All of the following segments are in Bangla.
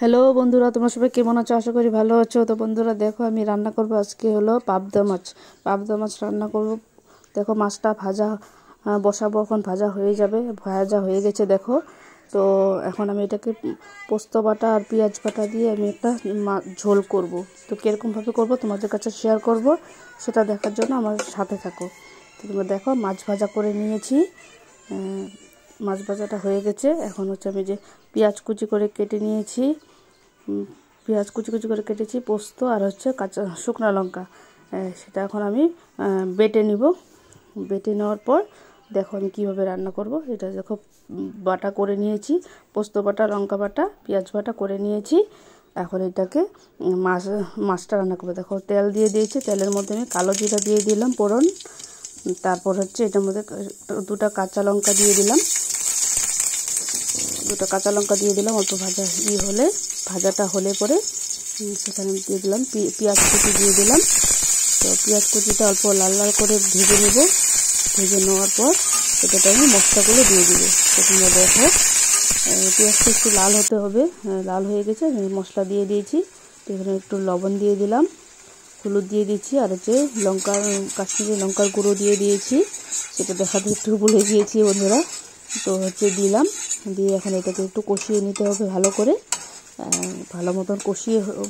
হ্যালো বন্ধুরা, তোমরা সবাই কেমন আছো? আশা করি ভালো আছো। তো বন্ধুরা দেখো, আমি রান্না করব আজকে হলো পাবদা মাছ রান্না করব। দেখো মাছটা ভাজা বসাবো, এখন ভাজা হয়ে যাবে, ভাজা হয়ে গেছে দেখো। তো এখন আমি এটাকে পোস্ত বাটা আর পেঁয়াজ বাটা দিয়ে আমি একটা ঝোল করব। তো কীরকমভাবে করব তোমাদের কাছে শেয়ার করব, সেটা দেখার জন্য আমার সাথে থাকো। তো তোমরা দেখো, মাছ ভাজা করে নিয়েছি, মাছ ভাজাটা হয়ে গেছে। এখন হচ্ছে আমি যে পেঁয়াজ কুচি করে কেটে নিয়েছি, পেঁয়াজ কুচি কুচি করে কেটেছি, পোস্ত আর হচ্ছে কাঁচা শুকনো লঙ্কা, সেটা এখন আমি বেটে নিব। বেটে নেওয়ার পর দেখো আমি কীভাবে রান্না করব। এটা দেখো বাটা করে নিয়েছি, পোস্ত বাটা, লঙ্কা বাটা, পেঁয়াজ বাটা করে নিয়েছি। এখন এটাকে মাছটা রান্না করবো। দেখো তেল দিয়ে দিয়েছি, তেলের মধ্যে আমি কালো জিরা দিয়ে দিলাম ফোড়ন, তারপর হচ্ছে এটার মধ্যে দুটো কাঁচা লঙ্কা দিয়ে দিলাম, অল্প ভাজাটা হলে পরে সেখানে দিয়ে দিলাম পেঁয়াজ কুচি দিয়ে দিলাম। তো পেঁয়াজ কুচিটা অল্প লাল লাল করে ভেজে নেব। ভেজে নেওয়ার পর এটাতে আমি মশলাগুলো দিয়ে দিব। তো তোমরা দেখো, পেঁয়াজটা একটু লাল হতে হবে, লাল হয়ে গেছে, আমি মশলা দিয়ে দিয়েছি। তো এখানে একটু লবণ দিয়ে দিলাম, হলুদ দিয়ে দিচ্ছি, আর হচ্ছে কাশ্মীরি লঙ্কার গুঁড়ো দিয়ে দিয়েছি, সেটা দেখাতে একটু ভুলে গিয়েছি বন্ধুরা। তো হচ্ছে দিলাম, দিয়ে এখন এটাকে একটু কষিয়ে নিতে হবে ভালো করে। ভালো মতন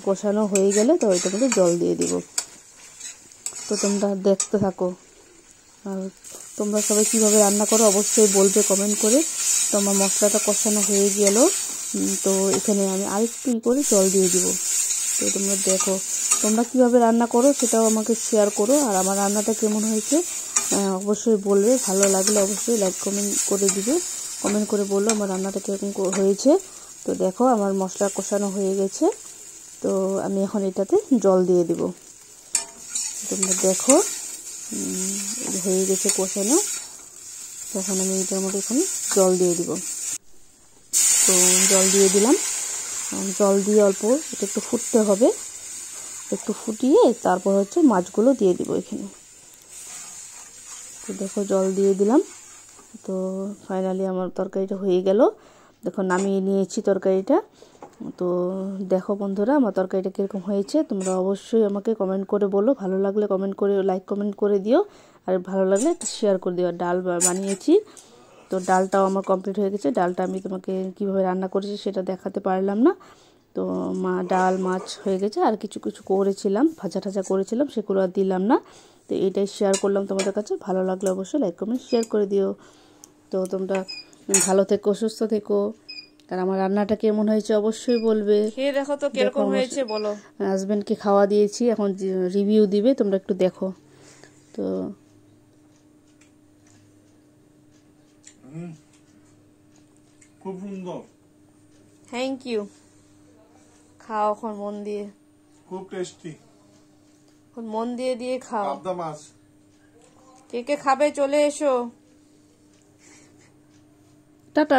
কষানো হয়ে গেলে তো এটার মধ্যে জল দিয়ে দিব। তো তোমরা দেখতে থাকো, আর তোমরা সবাই কীভাবে রান্না করো অবশ্যই বলবে কমেন্ট করে। তো আমার মশলাটা কষানো হয়ে গেল, তো এখানে আমি আরেকটু করে জল দিয়ে দিব। তো তোমরা দেখো, তোমরা কীভাবে রান্না করো সেটাও আমাকে শেয়ার করো, আর আমার রান্নাটা কেমন হয়েছে অবশ্যই বলবে। ভালো লাগলে অবশ্যই লাইক কমেন্ট করে দিবে, কমেন্ট করে বললো আমার রান্নাটা কীরকম হয়েছে। তো দেখো আমার মশলা কষানো হয়ে গেছে, তো আমি এখন এটাতে জল দিয়ে দিব। তোমরা দেখো হয়ে গেছে কষানো, তখন আমি এটার মধ্যে এখন জল দিয়ে দিব। তো জল দিয়ে দিলাম, জল দিয়ে অল্প এটা একটু ফুটতে হবে, একটু ফুটিয়ে তারপর হচ্ছে মাছগুলো দিয়ে দিব এখানে। তো দেখো জল দিয়ে দিলাম, তো ফাইনালি আমার তরকারিটা হয়ে গেল। দেখো নামিয়ে নিয়েছি তরকারিটা। তো দেখো বন্ধুরা, আমার তরকারিটা কীরকম হয়েছে তোমরা অবশ্যই আমাকে কমেন্ট করে বলো। ভালো লাগলে কমেন্ট করে কমেন্ট করে দিও, আর ভালো লাগলে শেয়ার করে দিও। ডাল বানিয়েছি, তো ডালটাও আমার কমপ্লিট হয়ে গেছে। ডালটা আমি তোমাকে কীভাবে রান্না করেছি সেটা দেখাতে পারলাম না। তো ডাল মাছ হয়ে গেছে, আর কিছু কিছু করেছিলাম, ভাজা টাজা করেছিলাম, সেগুলো আর দিলাম না। তো এটাই শেয়ার করলাম তোমাদের কাছে। ভালো লাগলে অবশ্যই লাইক কমেন্ট শেয়ার করে দিও। তো তোমরা ভালো থেকো, সুস্থ থেকো, আর আমার রান্নাটা কেমন হয়েছে অবশ্যই বলবে। খেয়ে দেখো তো কিরকম হয়েছে বলো। হাজব্যান্ডকে খাওয়া দিয়েছি, এখন রিভিউ দিবে, তোমরা একটু দেখো। তো খুব সুন্দর, থ্যাংক ইউ। খাও এখন মন দিয়ে, খুব টেস্টি, এখন মন দিয়ে দিয়ে খাও। পাবদা মাছ। কে কে খাবে চলে এসো। টাটা।